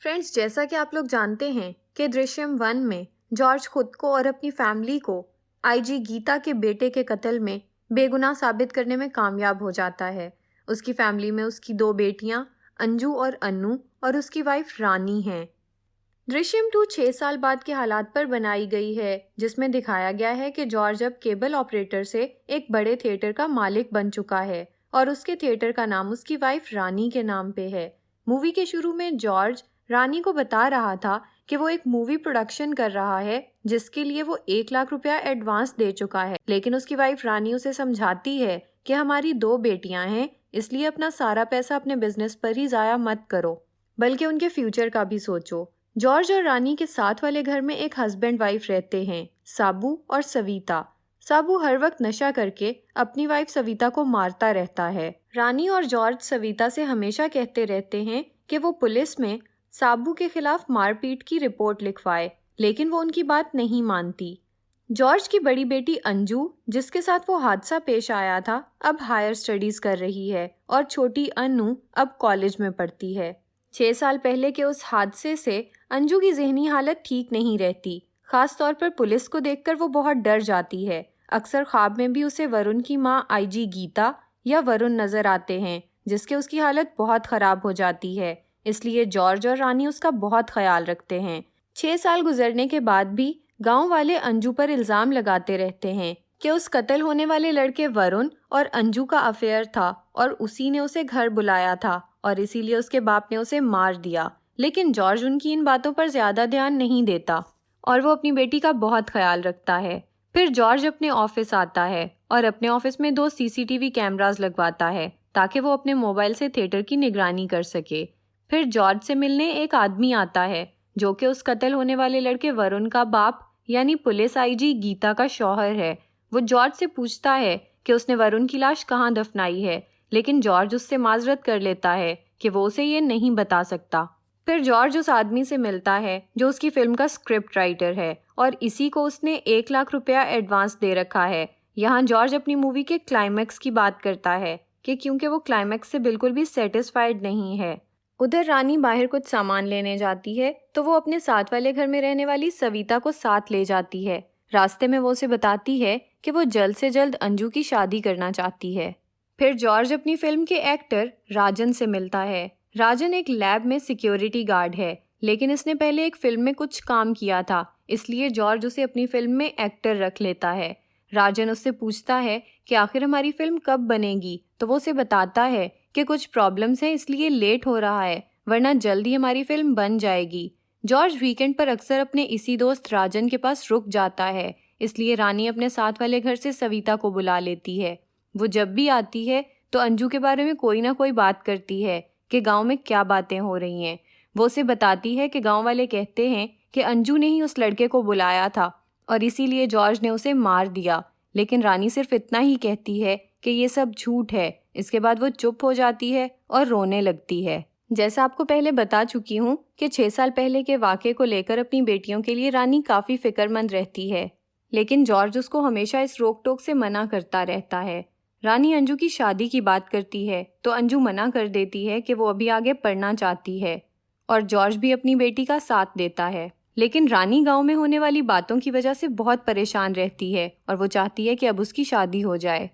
Friends, जैसा कि आप लोग जानते हैं कि दृश्यम 1 में जॉर्ज खुद को और अपनी फैमिली को आईजी गीता के बेटे के कत्ल में बेगुनाह साबित करने में कामयाब हो जाता है। उसकी फैमिली में उसकी दो बेटियां अंजू और अन्नू और उसकी वाइफ रानी हैं। दृश्यम 2 6 साल बाद के हालात पर बनाई गई है, जिसमें दिखाया गया है कि जॉर्ज अब केबल ऑपरेटर से एक बड़े थिएटर का मालिक बन चुका है और उसके थिएटर का नाम उसकी वाइफ रानी के नाम पे है। मूवी के शुरू में जॉर्ज रानी को बता रहा था कि वो एक मूवी प्रोडक्शन कर रहा है जिसके लिए वो 1 लाख रुपया एडवांस दे चुका है, लेकिन उसकी वाइफ रानी उसे समझाती है कि हमारी दो बेटियां हैं, इसलिए अपना सारा पैसा अपने बिजनेस पर ही जाया मत करो, बल्कि उनके फ्यूचर का भी सोचो। जॉर्ज और रानी के साथ वाले घर में एक हस्बैंड वाइफ रहते हैं, साबू और सविता। साबू हर वक्त नशा करके अपनी वाइफ सविता को मारता रहता है। रानी और जॉर्ज सविता से हमेशा कहते रहते हैं कि वो पुलिस में साबू के खिलाफ मारपीट की रिपोर्ट लिखवाए, लेकिन वो उनकी बात नहीं मानती। जॉर्ज की बड़ी बेटी अंजू, जिसके साथ वो हादसा पेश आया था, अब हायर स्टडीज कर रही है और छोटी अन्नू अब कॉलेज में पढ़ती है। 6 साल पहले के उस हादसे से अंजू की ज़हनी हालत ठीक नहीं रहती। खास तौर पर पुलिस को देखकर वो बहुत डर जाती है। अक्सर ख्वाब में भी उसे वरुण की मां आईजी गीता या वरुण नजर आते हैं, जिसके उसकी हालत बहुत ख़राब हो जाती है। इसलिए जॉर्ज और रानी उसका बहुत ख्याल रखते हैं। 6 साल गुजरने के बाद भी गांव वाले अंजू पर इल्ज़ाम लगाते रहते हैं कि उस कत्ल होने वाले लड़के वरुण और अंजू का अफेयर था और उसी ने उसे घर बुलाया था और इसीलिए उसके बाप ने उसे मार दिया। लेकिन जॉर्ज उनकी इन बातों पर ज़्यादा ध्यान नहीं देता और वो अपनी बेटी का बहुत ख्याल रखता है। फिर जॉर्ज अपने ऑफिस आता है और अपने ऑफिस में 2 सीसीटीवी कैमरास लगवाता है ताकि वो अपने मोबाइल से थिएटर की निगरानी कर सके। फिर जॉर्ज से मिलने एक आदमी आता है जो कि उस कत्ल होने वाले लड़के वरुण का बाप यानी पुलिस आईजी गीता का शौहर है। वो जॉर्ज से पूछता है कि उसने वरुण की लाश कहाँ दफनाई है, लेकिन जॉर्ज उससे माजरत कर लेता है कि वो उसे ये नहीं बता सकता। फिर जॉर्ज उस आदमी से मिलता है जो उसकी फिल्म का स्क्रिप्ट राइटर है और इसी को उसने 1 लाख रुपया एडवांस दे रखा है। यहाँ जॉर्ज अपनी मूवी के क्लाइमैक्स की बात करता है कि क्योंकि वो क्लाइमैक्स से बिल्कुल भी सेटिस्फाइड नहीं है। उधर रानी बाहर कुछ सामान लेने जाती है तो वो अपने साथ वाले घर में रहने वाली सविता को साथ ले जाती है। रास्ते में वो उसे बताती है कि वो जल्द से जल्द अंजू की शादी करना चाहती है। फिर जॉर्ज अपनी फिल्म के एक्टर राजन से मिलता है। राजन एक लैब में सिक्योरिटी गार्ड है, लेकिन इसने पहले एक फिल्म में कुछ काम किया था, इसलिए जॉर्ज उसे अपनी फिल्म में एक्टर रख लेता है। राजन उससे पूछता है कि आखिर हमारी फिल्म कब बनेगी, तो वो उसे बताता है कि कुछ प्रॉब्लम्स हैं इसलिए लेट हो रहा है, वरना जल्दी हमारी फिल्म बन जाएगी। जॉर्ज वीकेंड पर अक्सर अपने इसी दोस्त राजन के पास रुक जाता है, इसलिए रानी अपने साथ वाले घर से सविता को बुला लेती है। वो जब भी आती है तो अंजू के बारे में कोई ना कोई बात करती है कि गांव में क्या बातें हो रही हैं। वो उसे बताती है कि गांव वाले कहते हैं कि अंजू ने ही उस लड़के को बुलाया था और इसीलिए जॉर्ज ने उसे मार दिया, लेकिन रानी सिर्फ इतना ही कहती है कि ये सब झूठ है। इसके बाद वो चुप हो जाती है और रोने लगती है। जैसा आपको पहले बता चुकी हूँ कि 6 साल पहले के वाक़े को लेकर अपनी बेटियों के लिए रानी काफ़ी फिक्रमंद रहती है, लेकिन जॉर्ज उसको हमेशा इस रोक टोक से मना करता रहता है। रानी अंजू की शादी की बात करती है तो अंजू मना कर देती है कि वो अभी आगे पढ़ना चाहती है और जॉर्ज भी अपनी बेटी का साथ देता है। लेकिन रानी गांव में होने वाली बातों की वजह से बहुत परेशान रहती है और वो चाहती है कि अब उसकी शादी हो जाए।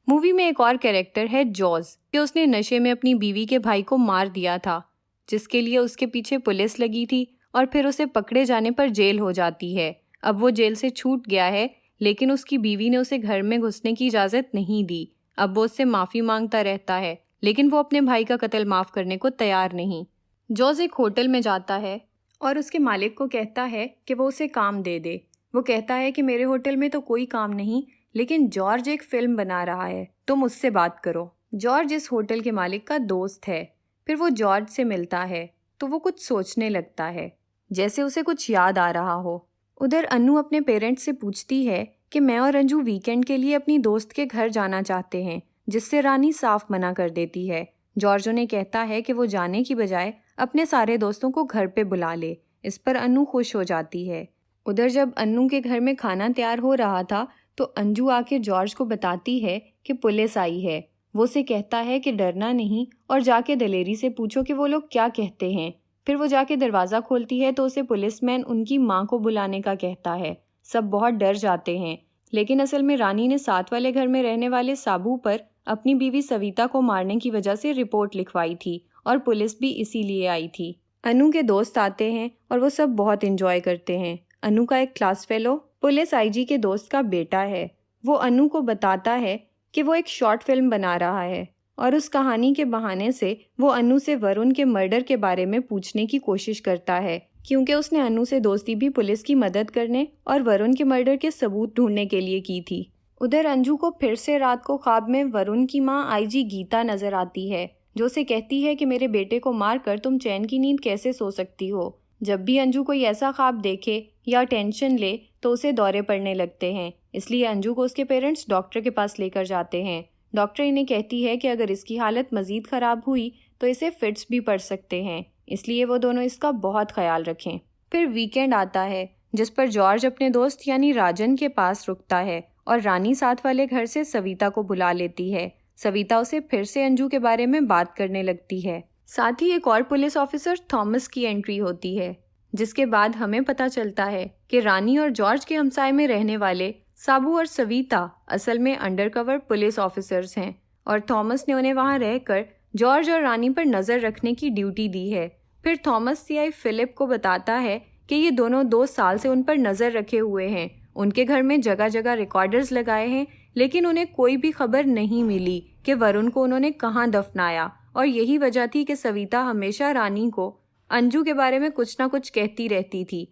मूवी में एक और कैरेक्टर है जॉर्ज कि उसने नशे में अपनी बीवी के भाई को मार दिया था, जिसके लिए उसके पीछे पुलिस लगी थी और फिर उसे पकड़े जाने पर जेल हो जाती है। अब वो जेल से छूट गया है, लेकिन उसकी बीवी ने उसे घर में घुसने की इजाज़त नहीं दी। अब वो उससे माफ़ी मांगता रहता है, लेकिन वो अपने भाई का कत्ल माफ़ करने को तैयार नहीं। जॉर्ज एक होटल में जाता है और उसके मालिक को कहता है कि वो उसे काम दे दे। वो कहता है कि मेरे होटल में तो कोई काम नहीं, लेकिन जॉर्ज एक फिल्म बना रहा है, तुम उससे बात करो। जॉर्ज इस होटल के मालिक का दोस्त है। फिर वो जॉर्ज से मिलता है तो वो कुछ सोचने लगता है, जैसे उसे कुछ याद आ रहा हो। उधर अन्नू अपने पेरेंट्स से पूछती है कि मैं और अंजू वीकेंड के लिए अपनी दोस्त के घर जाना चाहते हैं, जिससे रानी साफ मना कर देती है। जॉर्ज उन्हें कहता है कि वो जाने की बजाय अपने सारे दोस्तों को घर पे बुला ले। इस पर अन्नू खुश हो जाती है। उधर जब अन्नू के घर में खाना तैयार हो रहा था तो अंजू आके जॉर्ज को बताती है कि पुलिस आई है। वो उसे कहता है कि डरना नहीं और जाके दलेरी से पूछो कि वो लोग क्या कहते हैं, फिर वो जाके दरवाज़ा खोलती है तो उसे पुलिसमैन उनकी माँ को बुलाने का कहता है। सब बहुत डर जाते हैं, लेकिन असल में रानी ने साथ वाले घर में रहने वाले साबू पर अपनी बीवी सविता को मारने की वजह से रिपोर्ट लिखवाई थी और पुलिस भी इसीलिए आई थी। अनु के दोस्त आते हैं और वो सब बहुत एंजॉय करते हैं। अनु का एक क्लास फेलो पुलिस आईजी के दोस्त का बेटा है। वो अनु को बताता है कि वो एक शॉर्ट फिल्म बना रहा है और उस कहानी के बहाने से वो अनु से वरुण के मर्डर के बारे में पूछने की कोशिश करता है, क्योंकि उसने अनु से दोस्ती भी पुलिस की मदद करने और वरुण के मर्डर के सबूत ढूंढने के लिए की थी। उधर अंजू को फिर से रात को ख्वाब में वरुण की माँ आईजी गीता नजर आती है, जो उसे कहती है कि मेरे बेटे को मारकर तुम चैन की नींद कैसे सो सकती हो। जब भी अंजू कोई ऐसा ख्वाब देखे या टेंशन ले तो उसे दौरे पड़ने लगते हैं, इसलिए अंजू को उसके पेरेंट्स डॉक्टर के पास लेकर जाते हैं। डॉक्टर इन्हें कहती है कि अगर इसकी हालत मज़ीद ख़राब हुई तो इसे फिट्स भी पड़ सकते हैं, इसलिए वो दोनों इसका बहुत ख्याल रखें। फिर वीकेंड आता है जिस पर जॉर्ज अपने दोस्त यानी राजन के पास रुकता है और रानी साथ वाले घर से सविता को बुला लेती है। सविता उसे फिर से अंजू के बारे में बात करने लगती है। साथ ही एक और पुलिस ऑफिसर थॉमस की एंट्री होती है, जिसके बाद हमें पता चलता है कि रानी और जॉर्ज के हमसाए में रहने वाले साबू और सविता असल में अंडरकवर पुलिस ऑफिसर्स हैं और थॉमस ने उन्हें वहां रहकर जॉर्ज और रानी पर नज़र रखने की ड्यूटी दी है। फिर थॉमस सीआई फिलिप को बताता है कि ये दोनों 2 साल से उन पर नज़र रखे हुए हैं। उनके घर में जगह जगह रिकॉर्डर्स लगाए हैं, लेकिन उन्हें कोई भी खबर नहीं मिली कि वरुण को उन्होंने कहाँ दफनाया, और यही वजह थी कि सविता हमेशा रानी को अंजू के बारे में कुछ ना कुछ कहती रहती थी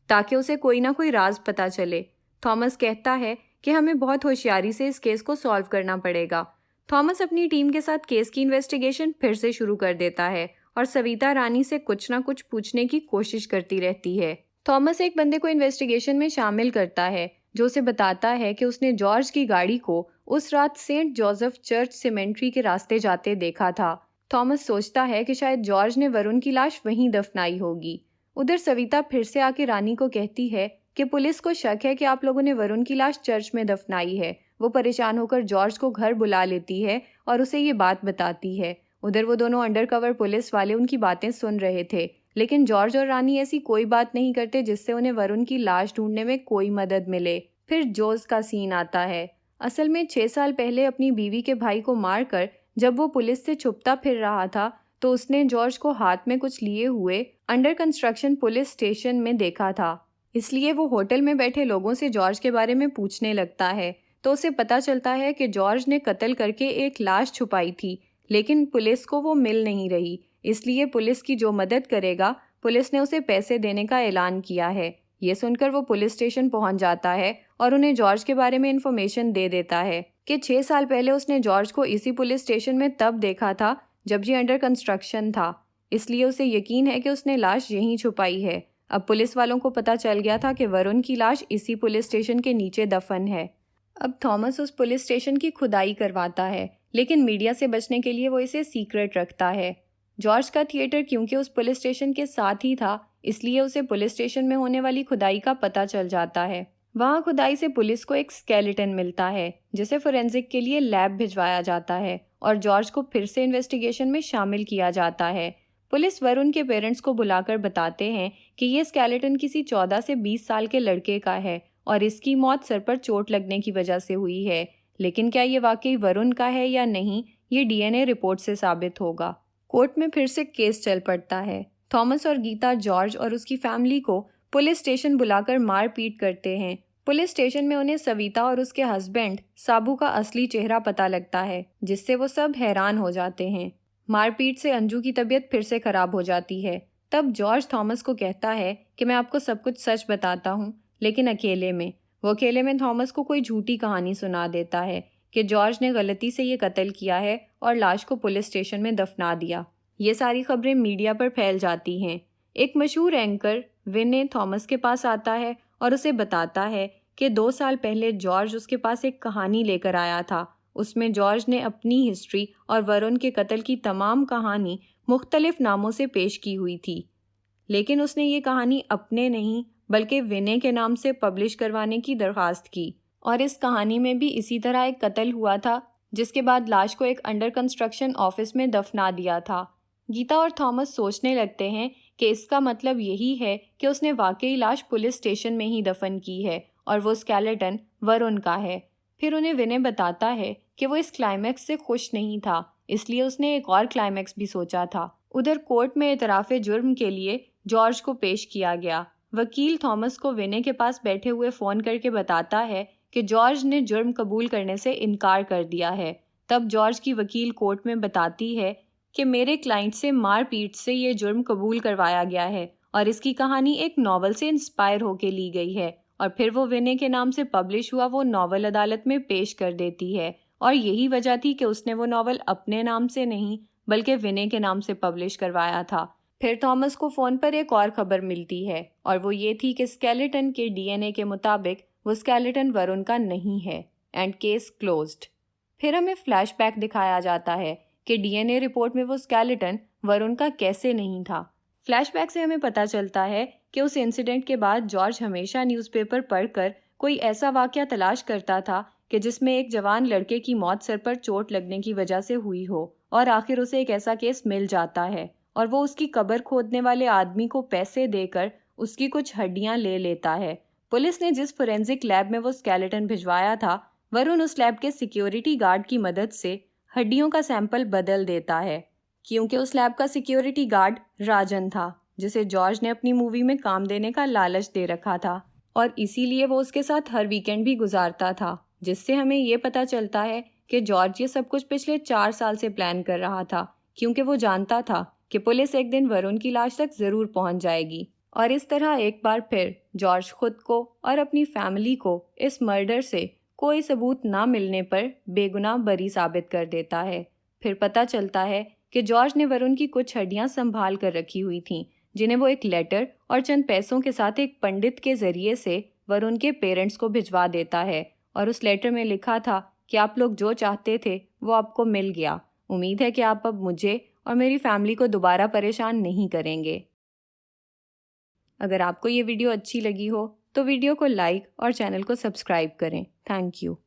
ताकि उसे कोई ना कोई राज पता चले। थॉमस कहता है कि हमें बहुत होशियारी से इस केस को सॉल्व करना पड़ेगा। थॉमस अपनी टीम के साथ केस की इन्वेस्टिगेशन फिर से शुरू कर देता है और सविता रानी से कुछ ना कुछ पूछने की कोशिश करती रहती है। थॉमस एक बंदे को इन्वेस्टिगेशन में शामिल करता है जो उसे बताता है कि उसने जॉर्ज की गाड़ी को उस रात सेंट जोसेफ चर्च सिमेंट्री के रास्ते जाते देखा था। थॉमस सोचता है कि शायद जॉर्ज ने वरुण की लाश वहीं दफनाई होगी। उधर सविता फिर से आके रानी को कहती है कि पुलिस को शक है कि आप लोगों ने वरुण की लाश चर्च में दफनाई है। वो परेशान होकर जॉर्ज को घर बुला लेती है और उसे ये बात बताती है। उधर वो दोनों अंडरकवर पुलिस वाले उनकी बातें सुन रहे थे, लेकिन जॉर्ज और रानी ऐसी कोई बात नहीं करते जिससे उन्हें वरुण की लाश ढूंढने में कोई मदद मिले। फिर जोज का सीन आता है। असल में 6 साल पहले अपनी बीवी के भाई को मारकर जब वो पुलिस से छुपता फिर रहा था तो उसने जॉर्ज को हाथ में कुछ लिए हुए अंडर कंस्ट्रक्शन पुलिस स्टेशन में देखा था। इसलिए वो होटल में बैठे लोगों से जॉर्ज के बारे में पूछने लगता है तो उसे पता चलता है कि जॉर्ज ने कत्ल करके एक लाश छुपाई थी, लेकिन पुलिस को वो मिल नहीं रही। इसलिए पुलिस की जो मदद करेगा पुलिस ने उसे पैसे देने का ऐलान किया है। ये सुनकर वो पुलिस स्टेशन पहुंच जाता है और उन्हें जॉर्ज के बारे में इन्फॉर्मेशन दे देता है कि 6 साल पहले उसने जॉर्ज को इसी पुलिस स्टेशन में तब देखा था जब ये अंडर कंस्ट्रक्शन था, इसलिए उसे यकीन है कि उसने लाश यहीं छुपाई है। अब पुलिस वालों को पता चल गया था कि वरुण की लाश इसी पुलिस स्टेशन के नीचे दफन है। अब थॉमस उस पुलिस स्टेशन की खुदाई करवाता है, लेकिन मीडिया से बचने के लिए वो इसे सीक्रेट रखता है। जॉर्ज का थिएटर क्योंकि उस पुलिस स्टेशन के साथ ही था, इसलिए उसे पुलिस स्टेशन में होने वाली खुदाई का पता चल जाता है। वहाँ खुदाई से पुलिस को एक स्केलेटन मिलता है जिसे फोरेंसिक के लिए लैब भिजवाया जाता है और जॉर्ज को फिर से इन्वेस्टिगेशन में शामिल किया जाता है। पुलिस वरुण के पेरेंट्स को बुलाकर बताते हैं कि ये स्केलेटन किसी 14 से 20 साल के लड़के का है और इसकी मौत सर पर चोट लगने की वजह से हुई है, लेकिन क्या ये वाकई वरुण का है या नहीं, ये डीएनए रिपोर्ट से साबित होगा। कोर्ट में फिर से केस चल पड़ता है। थॉमस और गीता जॉर्ज और उसकी फैमिली को पुलिस स्टेशन बुलाकर मार पीट करते हैं। पुलिस स्टेशन में उन्हें सविता और उसके हस्बैंड साबू का असली चेहरा पता लगता है, जिससे वो सब हैरान हो जाते हैं। मारपीट से अंजू की तबीयत फिर से खराब हो जाती है। तब जॉर्ज थॉमस को कहता है कि मैं आपको सब कुछ सच बताता हूँ, लेकिन अकेले में। वो अकेले में थॉमस को कोई झूठी कहानी सुना देता है कि जॉर्ज ने गलती से ये कत्ल किया है और लाश को पुलिस स्टेशन में दफना दिया। ये सारी खबरें मीडिया पर फैल जाती हैं। एक मशहूर एंकर विने थॉमस के पास आता है और उसे बताता है कि 2 साल पहले जॉर्ज उसके पास एक कहानी लेकर आया था। उसमें जॉर्ज ने अपनी हिस्ट्री और वरुण के कत्ल की तमाम कहानी मुख्तलिफ नामों से पेश की हुई थी, लेकिन उसने ये कहानी अपने नहीं बल्कि विने के नाम से पब्लिश करवाने की दरख्वास्त की। और इस कहानी में भी इसी तरह एक कत्ल हुआ था, जिसके बाद लाश को एक अंडर कंस्ट्रक्शन ऑफिस में दफना दिया था। गीता और थॉमस सोचने लगते हैं कि इसका मतलब यही है कि उसने वाकई लाश पुलिस स्टेशन में ही दफन की है और वो स्केलेटन वरुण का है। फिर उन्हें विनय बताता है कि वो इस क्लाइमैक्स से खुश नहीं था, इसलिए उसने एक और क्लाइमैक्स भी सोचा था। उधर कोर्ट में एतराफ़े जुर्म के लिए जॉर्ज को पेश किया गया। वकील थॉमस को विनय के पास बैठे हुए फ़ोन करके बताता है कि जॉर्ज ने जुर्म कबूल करने से इनकार कर दिया है। तब जॉर्ज की वकील कोर्ट में बताती है कि मेरे क्लाइंट से मारपीट से ये जुर्म कबूल करवाया गया है और इसकी कहानी एक नॉवल से इंस्पायर होके ली गई है, और फिर वो विनय के नाम से पब्लिश हुआ वो नॉवल अदालत में पेश कर देती है। और यही वजह थी कि उसने वो नॉवल अपने नाम से नहीं बल्कि विनय के नाम से पब्लिश करवाया था। फिर थॉमस को फ़ोन पर एक और खबर मिलती है और वो ये थी कि स्केलेटन के डीएनए के मुताबिक वो स्केलेटन वरुण का नहीं है एंड केस क्लोज्ड। फिर हमें फ्लैशबैक दिखाया जाता है कि डीएनए रिपोर्ट में वो स्केलेटन वरुण का कैसे नहीं था। फ्लैशबैक से हमें पता चलता है कि उस इंसिडेंट के बाद जॉर्ज हमेशा न्यूज़पेपर पढ़कर कोई ऐसा वाकया तलाश करता था कि जिसमें एक जवान लड़के की मौत सर पर चोट लगने की वजह से हुई हो, और आखिर उसे एक ऐसा केस मिल जाता है और वो उसकी कब्र खोदने वाले आदमी को पैसे देकर उसकी कुछ हड्डियां ले लेता है। पुलिस ने जिस फोरेंसिक लैब में वो स्केलेटन भिजवाया था, वरुण उस लैब के सिक्योरिटी गार्ड की मदद से हड्डियों का सैंपल बदल देता है, क्योंकि उस लैब का सिक्योरिटी गार्ड राजन था, जिसे जॉर्ज ने अपनी मूवी में काम देने का लालच दे रखा था, और इसीलिए वो उसके साथ हर वीकेंड भी गुजारता था। जिससे हमें ये पता चलता है कि जॉर्ज ये सब कुछ पिछले 4 साल से प्लान कर रहा था, क्योंकि वो जानता था कि पुलिस एक दिन वरुण की लाश तक ज़रूर पहुंच जाएगी। और इस तरह एक बार फिर जॉर्ज खुद को और अपनी फैमिली को इस मर्डर से कोई सबूत ना मिलने पर बेगुनाह बरी साबित कर देता है। फिर पता चलता है कि जॉर्ज ने वरुण की कुछ हड्डियां संभाल कर रखी हुई थीं, जिन्हें वो एक लेटर और चंद पैसों के साथ एक पंडित के जरिए से वरुण के पेरेंट्स को भिजवा देता है। और उस लेटर में लिखा था कि आप लोग जो चाहते थे वो आपको मिल गया। उम्मीद है कि आप अब मुझे और मेरी फैमिली को दोबारा परेशान नहीं करेंगे। अगर आपको ये वीडियो अच्छी लगी हो तो वीडियो को लाइक और चैनल को सब्सक्राइब करें। Thank you.